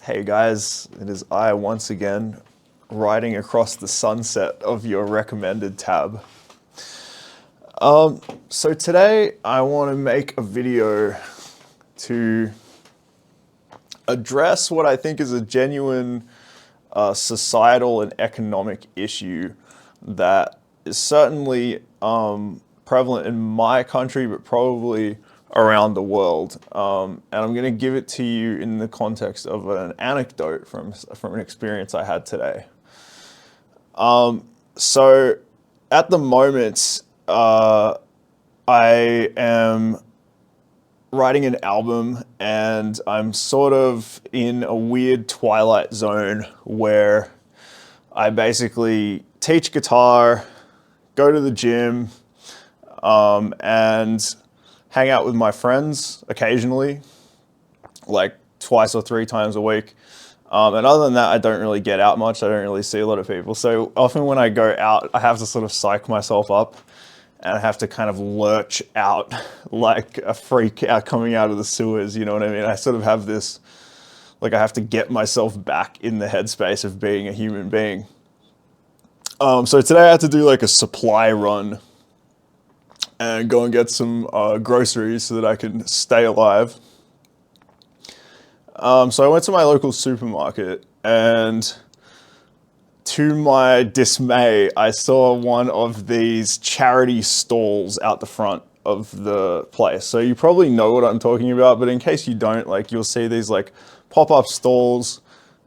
Hey guys, it is I once again riding across the sunset of your recommended tab. So today I want to make a video to address what I think is a genuine societal and economic issue that is certainly prevalent in my country, but probably around the world. And I'm going to give it to you in the context of an anecdote from an experience I had today. So at the moment, I am writing an album and I'm sort of in a weird twilight zone where I basically teach guitar, go to the gym, and hang out with my friends occasionally, like twice or three times a week. And other than that, I don't really get out much. I don't really see a lot of people. So often when I go out, I have to sort of psych myself up and I have to kind of lurch out like a freak out coming out of the sewers, you know what I mean? I sort of have this, like I have to get myself back in the headspace of being a human being. So today I had to do like a supply run and go and get some groceries so that I can stay alive. So I went to my local supermarket and to my dismay, I saw one of these charity stalls out the front of the place. So you probably know what I'm talking about, but in case you don't, like you'll see these like pop-up stalls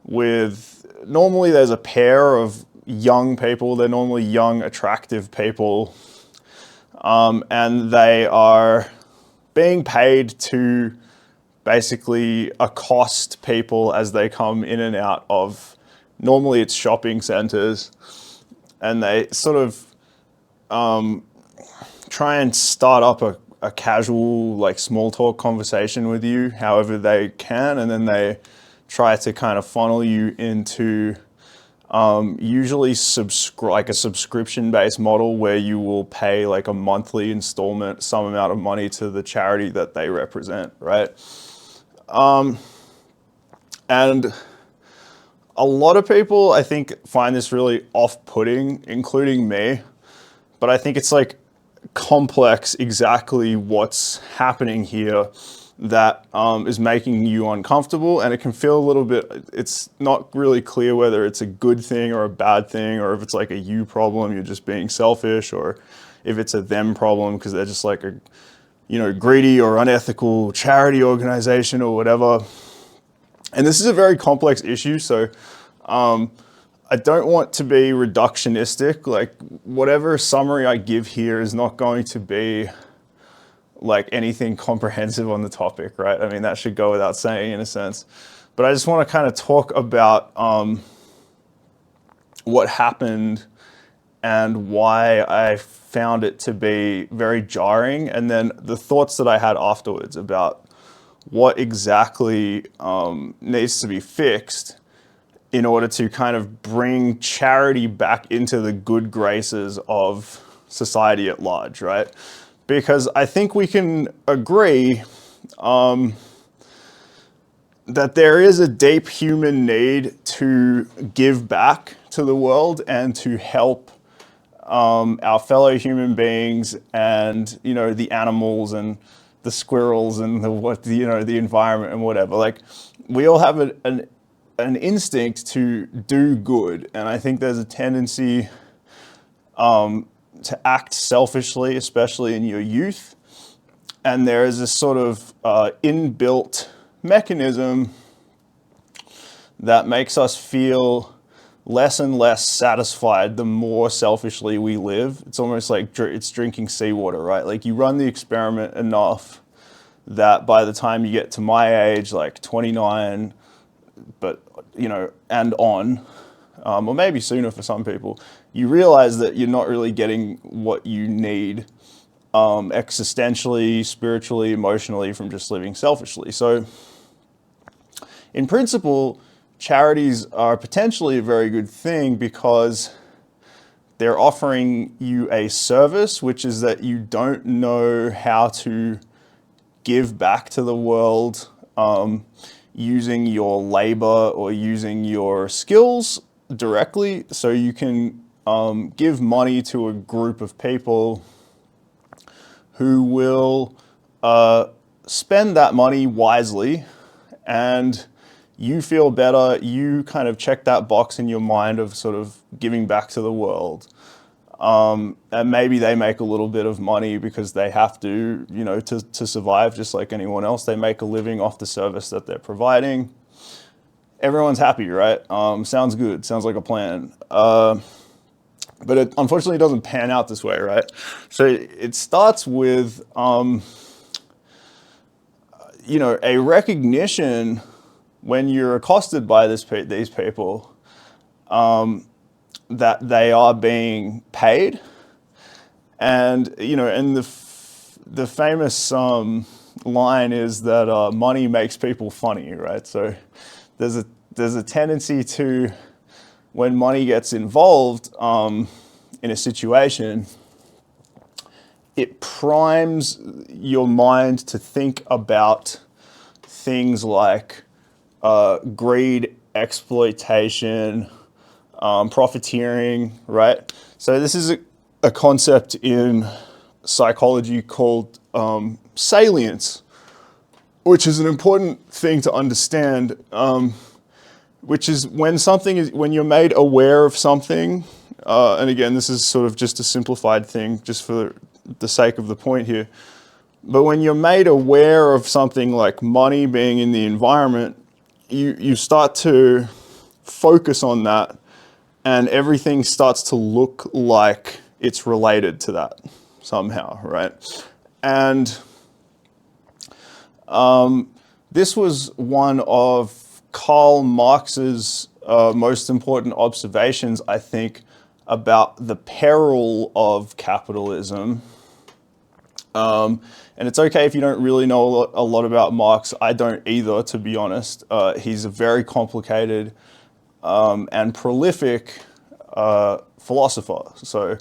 with, normally there's a pair of young people. They're normally young, attractive people. And they are being paid to basically accost people as they come in and out of, normally it's shopping centers, and they sort of try and start up a casual, like small talk conversation with you however they can, and then they try to kind of funnel you into usually like a subscription-based model where you will pay like a monthly installment, some amount of money to the charity that they represent, right? And a lot of people, I think, find this really off-putting, including me, but I think it's like complex exactly what's happening here that is making you uncomfortable, and it can feel a little bit, it's not really clear whether it's a good thing or a bad thing, or if it's like a you problem, you're just being selfish, or if it's a them problem because they're just like a, you know, greedy or unethical charity organization or whatever. And this is a very complex issue, so I don't want to be reductionistic. Like whatever summary I give here is not going to be like anything comprehensive on the topic, right? I mean, that should go without saying in a sense. But I just want to kind of talk about what happened and why I found it to be very jarring, and then the thoughts that I had afterwards about what exactly needs to be fixed in order to kind of bring charity back into the good graces of society at large, right? Because I think we can agree that there is a deep human need to give back to the world and to help our fellow human beings and, you know, the animals and the squirrels and the environment and whatever. Like we all have an instinct to do good, and I think there's a tendency to act selfishly, especially in your youth. And there is this sort of inbuilt mechanism that makes us feel less and less satisfied the more selfishly we live. It's almost like it's drinking seawater, right? Like you run the experiment enough that by the time you get to my age, like 29, but you know, and on, or maybe sooner for some people, you realize that you're not really getting what you need existentially, spiritually, emotionally from just living selfishly. So in principle, charities are potentially a very good thing because they're offering you a service, which is that you don't know how to give back to the world using your labor or using your skills directly. So you can give money to a group of people who will spend that money wisely, and you feel better. You kind of check that box in your mind of sort of giving back to the world. And maybe they make a little bit of money because they have to, to survive just like anyone else. They make a living off the service that they're providing. Everyone's happy, right? Sounds good. Sounds like a plan. But it unfortunately doesn't pan out this way, right? So it starts with, a recognition when you're accosted by these people, that they are being paid. And, and the famous line is that money makes people funny, right? So there's a tendency to, when money gets involved in a situation, it primes your mind to think about things like greed, exploitation, profiteering, right? So this is a concept in psychology called salience, which is an important thing to understand, which is when you're made aware of something, and again, this is sort of just a simplified thing, just for the sake of the point here, but when you're made aware of something like money being in the environment, you start to focus on that, and everything starts to look like it's related to that somehow, right? And this was one of Karl Marx's most important observations, I think, about the peril of capitalism. And it's okay if you don't really know a lot about Marx. I don't either, to be honest. He's a very complicated and prolific philosopher.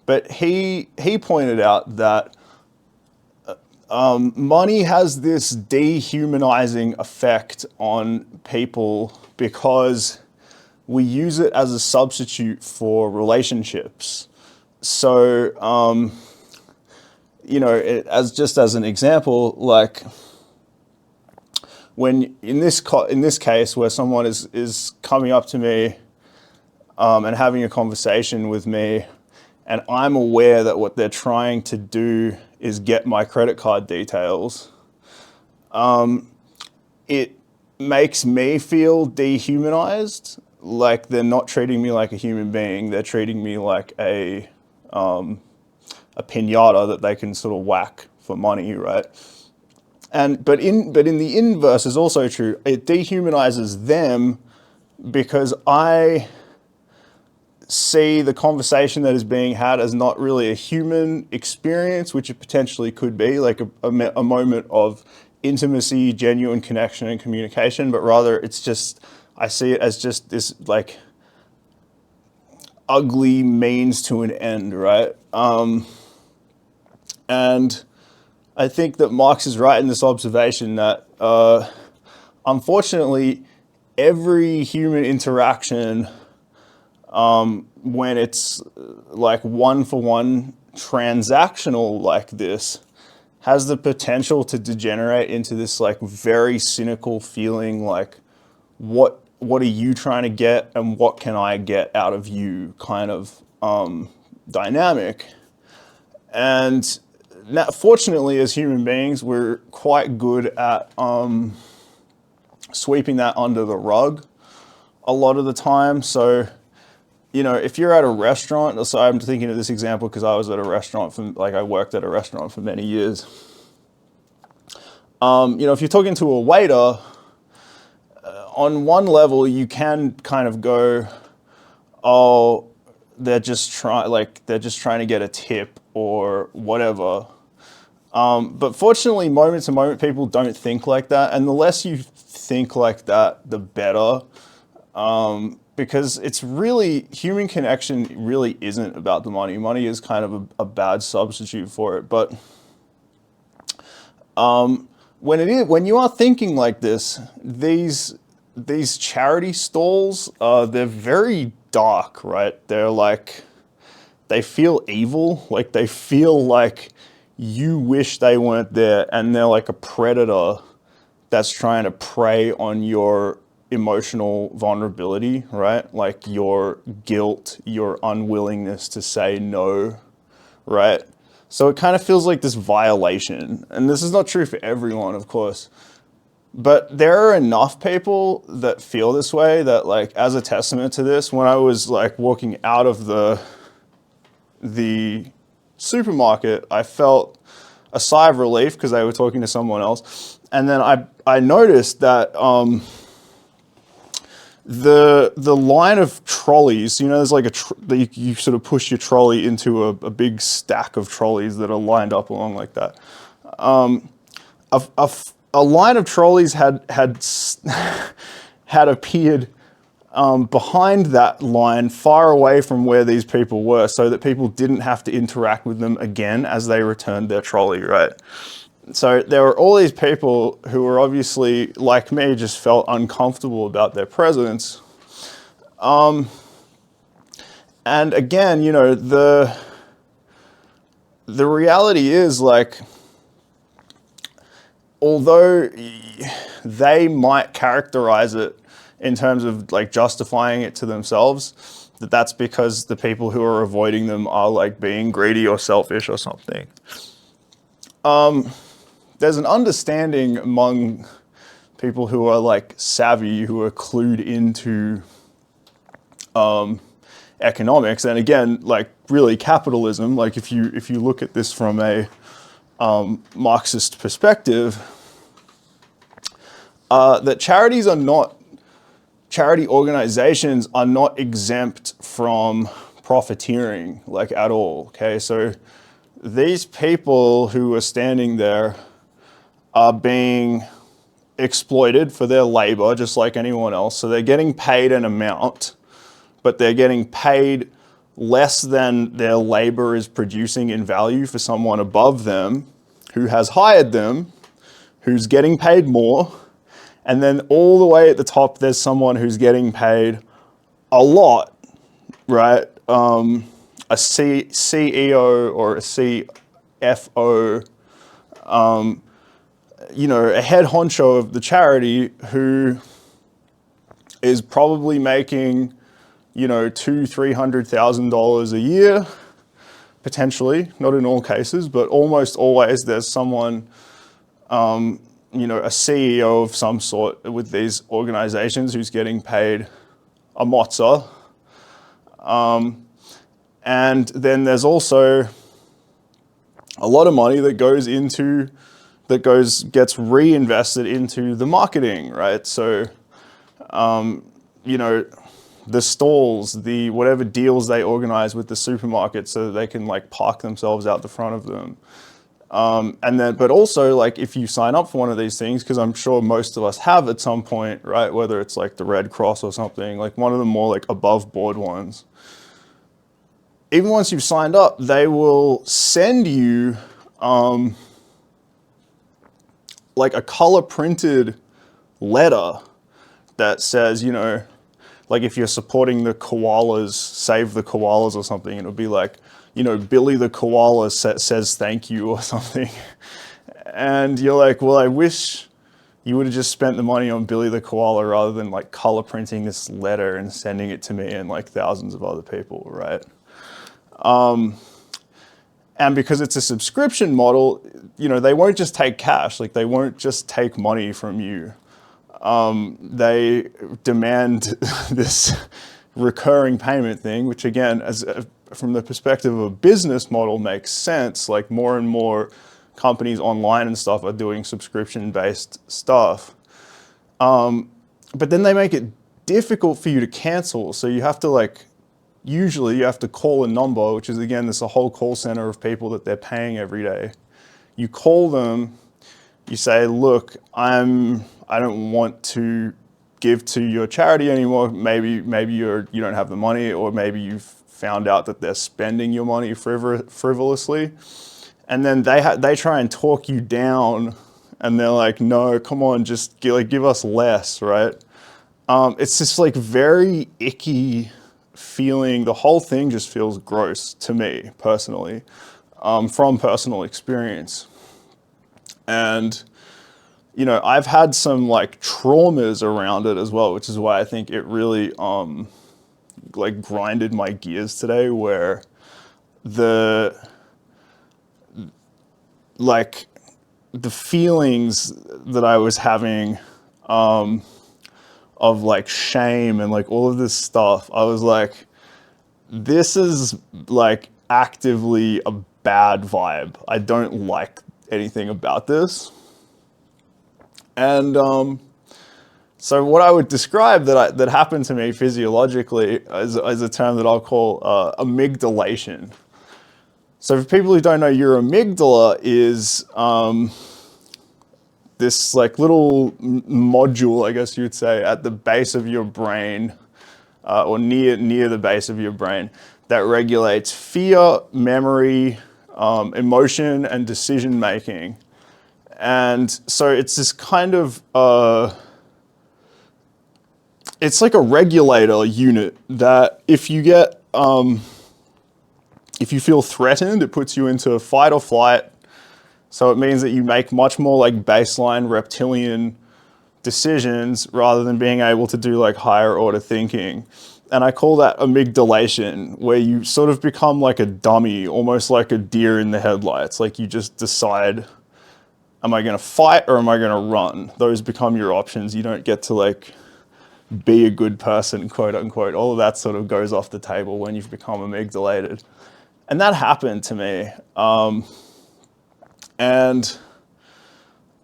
But he pointed out that money has this dehumanizing effect on people because we use it as a substitute for relationships. So, as an example, like when in this case where someone is coming up to me and having a conversation with me, and I'm aware that what they're trying to do is get my credit card details, it makes me feel dehumanized. Like they're not treating me like a human being. They're treating me like a piñata that they can sort of whack for money, right? But in the inverse is also true. It dehumanizes them because I see the conversation that is being had as not really a human experience, which it potentially could be, like a moment of intimacy, genuine connection and communication, but rather I see it as just this like ugly means to an end, right? And I think that Marx is right in this observation that unfortunately every human interaction, when it's like one-for-one transactional like this, has the potential to degenerate into this like very cynical feeling like, what are you trying to get and what can I get out of you kind of dynamic. And now, fortunately, as human beings, we're quite good at sweeping that under the rug a lot of the time. So, if you're at a restaurant, so I'm thinking of this example because I was at a restaurant I worked at a restaurant for many years. If you're talking to a waiter, on one level, you can kind of go, oh, they're just trying to get a tip or whatever. But fortunately, moment to moment, people don't think like that. And the less you think like that, the better. Because it's really, human connection really isn't about the money. Money is kind of a bad substitute for it. But when you are thinking like this, these charity stalls, they're very dark, right? They're like, they feel evil, like they feel like you wish they weren't there, and they're like a predator that's trying to prey on your emotional vulnerability, right? Like your guilt, your unwillingness to say no, right? So it kind of feels like this violation. And this is not true for everyone, of course. But there are enough people that feel this way that, like, as a testament to this, when I was like walking out of the supermarket, I felt a sigh of relief because they were talking to someone else. And then I noticed that the line of trolleys, you know, there's like you sort of push your trolley into a big stack of trolleys that are lined up along like that. A line of trolleys had appeared behind that line, far away from where these people were, so that people didn't have to interact with them again as they returned their trolley, right? So there were all these people who were obviously, like me, just felt uncomfortable about their presence. And again, you know, the reality is, like, although they might characterize it in terms of like justifying it to themselves, that's because the people who are avoiding them are like being greedy or selfish or something. There's an understanding among people who are like savvy, who are clued into economics, and again, like really capitalism. Like if you look at this from a Marxist perspective, that charity organizations are not exempt from profiteering, like, at all. Okay, so these people who are standing there are being exploited for their labor just like anyone else. So they're getting paid an amount, but they're getting paid less than their labor is producing in value for someone above them who has hired them, who's getting paid more. And then all the way at the top, there's someone who's getting paid a lot, right? A CEO or a CFO, you know, a head honcho of the charity who is probably making, you know, $200,000-$300,000 a year, potentially, not in all cases, but almost always there's someone, you know, a CEO of some sort with these organizations who's getting paid a mozza. And then there's also a lot of money that gets reinvested into the marketing, right? So, you know, the stalls, the whatever deals they organize with the supermarket so that they can like park themselves out the front of them. And then, but also, like, if you sign up for one of these things, because I'm sure most of us have at some point, right? Whether it's like the Red Cross or something, like one of the more like above board ones. Even once you've signed up, they will send you like a color printed letter that says, you know, like if you're supporting the koalas, save the koalas or something, it'll be like, you know, Billy the koala says thank you or something. And you're like, well, I wish you would have just spent the money on Billy the koala rather than like color printing this letter and sending it to me and like thousands of other people, right? And because it's a subscription model, you know, they won't just take cash, like they won't just take money from you. They demand this recurring payment thing, which again, from the perspective of a business model, makes sense. Like more and more companies online and stuff are doing subscription-based stuff. But then they make it difficult for you to cancel. So you have to like, usually you have to call a number, which is again, there's a whole call center of people that they're paying every day. You call them, you say, look, I don't want to give to your charity anymore. Maybe you don't have the money, or maybe you've found out that they're spending your money frivolously. And then they try and talk you down and they're like, no, come on, just give us less, right? It's this like very icky feeling. The whole thing just feels gross to me personally, from personal experience. And, you know, I've had some like traumas around it as well, which is why I think it really like grinded my gears today, where the feelings that I was having of like shame and like all of this stuff, I was like, this is like actively a bad vibe. I don't like anything about this. And so what I would describe that happened to me physiologically as a term that I'll call amygdalation. So for people who don't know, your amygdala is this like little module, I guess you would say, at the base of your brain, or near the base of your brain, that regulates fear, memory, emotion, and decision making. And so it's this kind of it's like a regulator unit that if you get if you feel threatened, it puts you into fight or flight. So it means that you make much more like baseline reptilian decisions rather than being able to do like higher order thinking. And I call that amygdalation, where you sort of become like a dummy, almost like a deer in the headlights. Like you just decide, am I going to fight or am I going to run? Those become your options. You don't get to like be a good person, quote unquote. All of that sort of goes off the table when you've become amygdalated. And that happened to me. And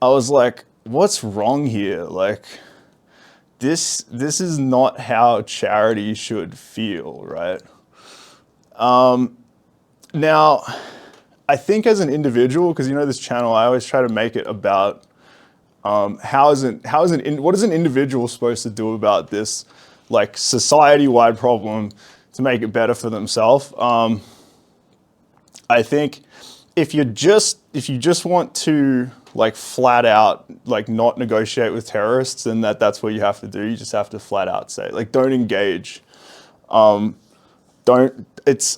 I was like, what's wrong here? Like, this is not how charity should feel, right? Now, I think as an individual, because you know this channel, I always try to make it about what is an individual supposed to do about this like society-wide problem to make it better for themselves. I think if you just want to like flat out like not negotiate with terrorists, then that's what you have to do. You just have to flat out say like don't engage. I know it's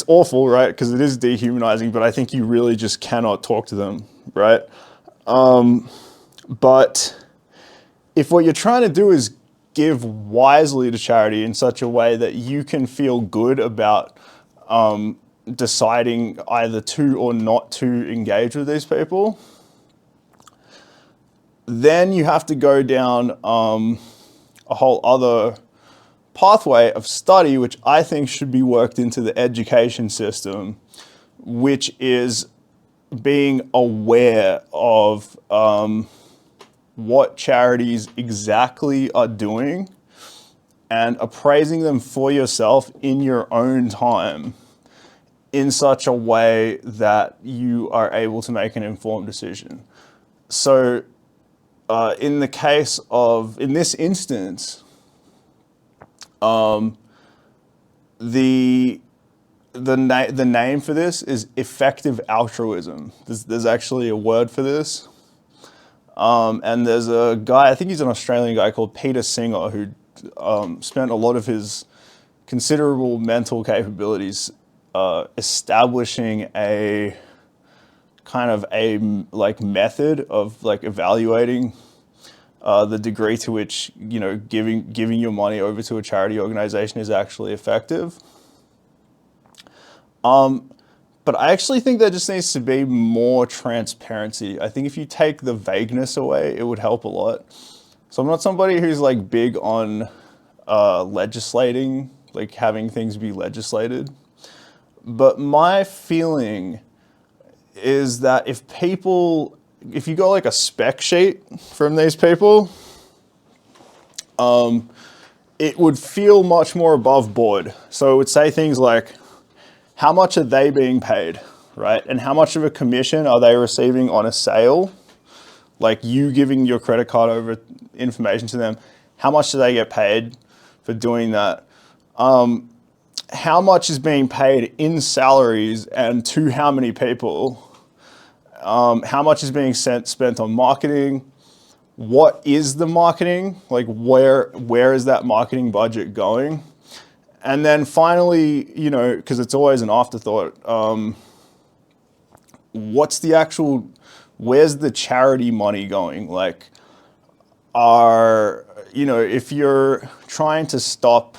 awful, right? Because it is dehumanizing, but I think you really just cannot talk to them, right? But if what you're trying to do is give wisely to charity in such a way that you can feel good about deciding either to or not to engage with these people, then you have to go down a whole other pathway of study, which I think should be worked into the education system, which is being aware of what charities exactly are doing and appraising them for yourself in your own time in such a way that you are able to make an informed decision. So in this instance, the name for this is effective altruism. There's actually a word for this. And there's a guy, I think he's an Australian guy called Peter Singer, who spent a lot of his considerable mental capabilities establishing a kind of a like method of like evaluating the degree to which, you know, giving your money over to a charity organization is actually effective. But I actually think there just needs to be more transparency. I think if you take the vagueness away, it would help a lot. So I'm not somebody who's like big on legislating, like having things be legislated. But my feeling is that if you got like a spec sheet from these people, it would feel much more above board. So it would say things like, how much are they being paid, right? And how much of a commission are they receiving on a sale? Like you giving your credit card over information to them, how much do they get paid for doing that? How much is being paid in salaries and to how many people? how much is being spent on marketing, what is the marketing, like where is that marketing budget going? And then finally, because it's always an afterthought, where's the charity money going? Like, if you're trying to stop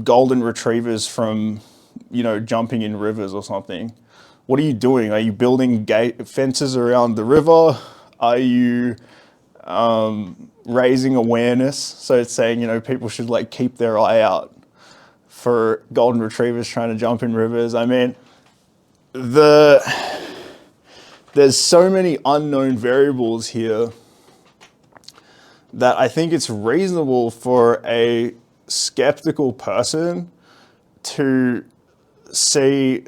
golden retrievers from, jumping in rivers or something, what are you doing? Are you building fences around the river? Are you raising awareness? So it's saying, people should like keep their eye out for golden retrievers trying to jump in rivers. I mean, there's so many unknown variables here that I think it's reasonable for a skeptical person to see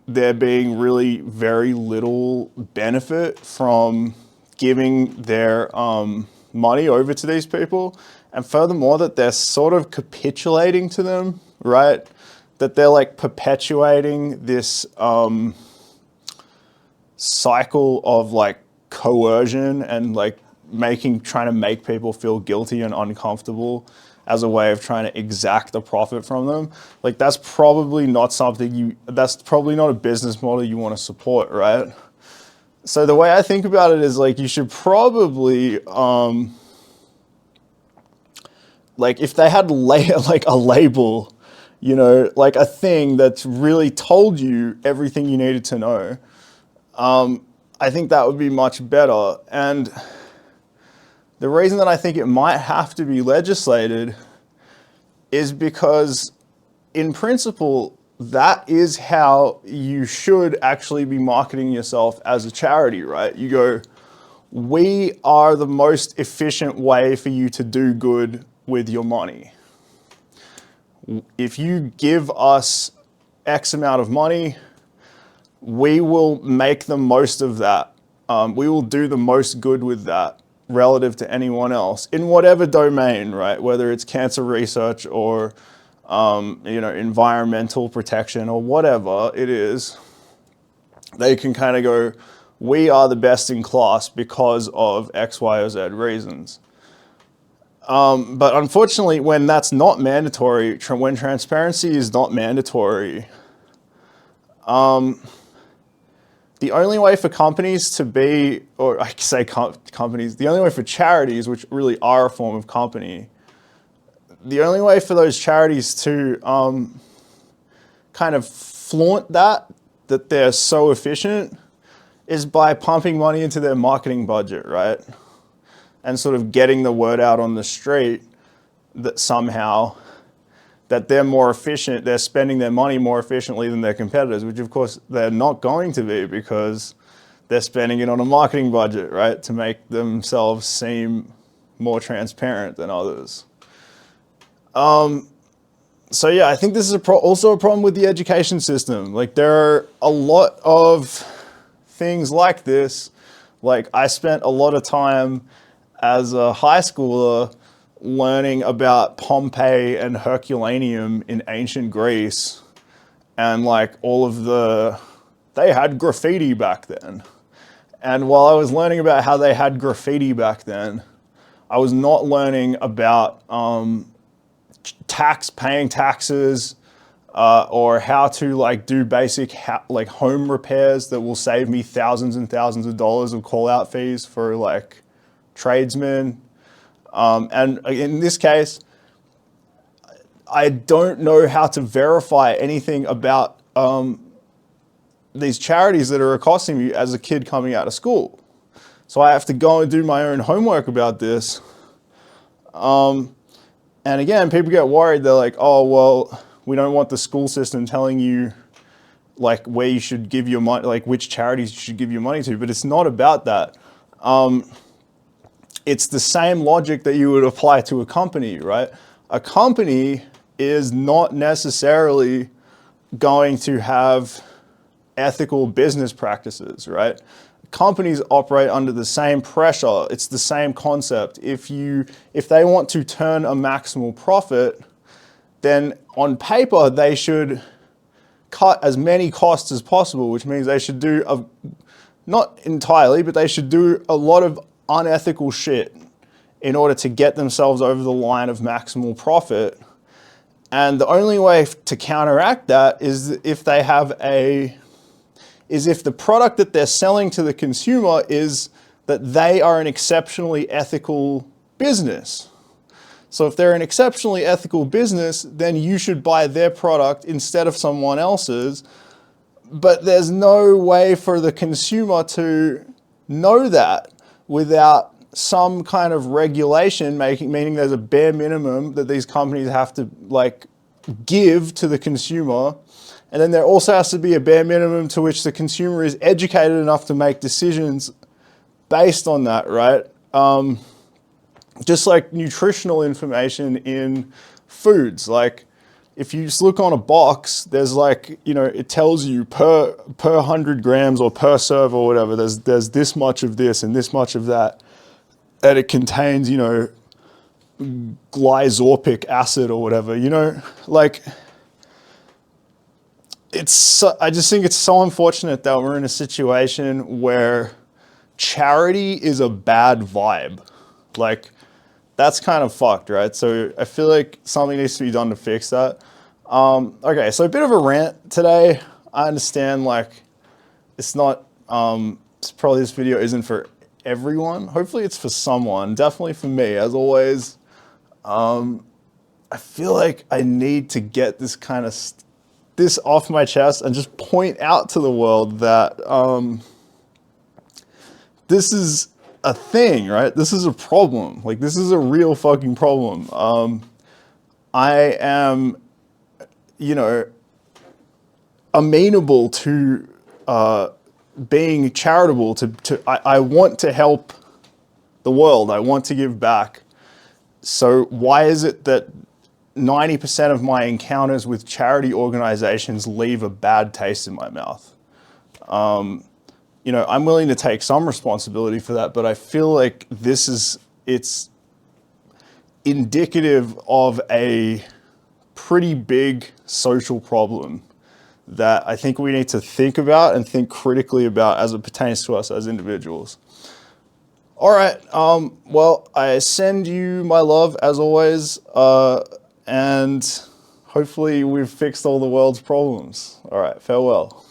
there being really very little benefit from giving their money over to these people. And furthermore, that they're sort of capitulating to them, right? That they're like perpetuating this cycle of like coercion and like trying to make people feel guilty and uncomfortable as a way of trying to exact a profit from them. Like that's probably not a business model you want to support, right? So the way I think about it is like you should probably, like if they had like a label, like a thing that's really told you everything you needed to know, I think that would be much better. And the reason that I think it might have to be legislated is because in principle, that is how you should actually be marketing yourself as a charity, right? You go, we are the most efficient way for you to do good with your money. If you give us X amount of money, we will make the most of that. We will do the most good with that relative to anyone else in whatever domain, right? Whether it's cancer research or environmental protection or whatever it is, they can kind of go, we are the best in class because of X, Y, or Z reasons. But unfortunately, when that's not mandatory, when transparency is not mandatory, the only way for companies to be, or I say companies, the only way for charities, which really are a form of company, the only way for those charities to kind of flaunt that they're so efficient is by pumping money into their marketing budget, right? And sort of getting the word out on the street that somehow that they're more efficient, they're spending their money more efficiently than their competitors, which of course they're not going to be because they're spending it on a marketing budget, right? To make themselves seem more transparent than others. So yeah, I think this is also a problem with the education system. Like there are a lot of things like this. Like I spent a lot of time as a high schooler learning about Pompeii and Herculaneum in ancient Greece and like they had graffiti back then. And while I was learning about how they had graffiti back then, I was not learning about paying taxes or how to like do basic like home repairs that will save me thousands and thousands of dollars of call out fees for like tradesmen. And in this case, I don't know how to verify anything about these charities that are accosting me as a kid coming out of school. So I have to go and do my own homework about this. And again, people get worried. They're like, oh, well, we don't want the school system telling you like where you should give your money, like which charities you should give your money to. But it's not about that. It's the same logic that you would apply to a company, right? A company is not necessarily going to have ethical business practices, right? Companies operate under the same pressure. It's the same concept. If they want to turn a maximal profit, then on paper they should cut as many costs as possible, which means they should do not entirely, but they should do a lot of unethical shit in order to get themselves over the line of maximal profit. And the only way to counteract that is if they have if the product that they're selling to the consumer is that they are an exceptionally ethical business. So if they're an exceptionally ethical business, then you should buy their product instead of someone else's. But there's no way for the consumer to know that without some kind of regulation, meaning there's a bare minimum that these companies have to give to the consumer. And then there also has to be a bare minimum to which the consumer is educated enough to make decisions based on that, right? Just like nutritional information in foods. Like if you just look on a box, there's it tells you per 100 grams or per serve or whatever, there's this much of this and this much of that. And it contains, glysorpic acid or whatever, I just think it's so unfortunate that we're in a situation where charity is a bad vibe. That's kind of fucked, right? So I feel like something needs to be done to fix that. Okay, so a bit of a rant today. I understand it's not, probably this video isn't for everyone. Hopefully it's for someone, definitely for me, as always. I feel like I need to get this kind of this off my chest and just point out to the world that this is a thing, right? This is a problem. This is a real fucking problem. I am, amenable to being charitable. I want to help the world. I want to give back. So why is it that 90% of my encounters with charity organizations leave a bad taste in my mouth? I'm willing to take some responsibility for that, but I feel like it's indicative of a pretty big social problem that I think we need to think about and think critically about as it pertains to us as individuals. All right, well, I send you my love as always, and hopefully we've fixed all the world's problems. All right, farewell.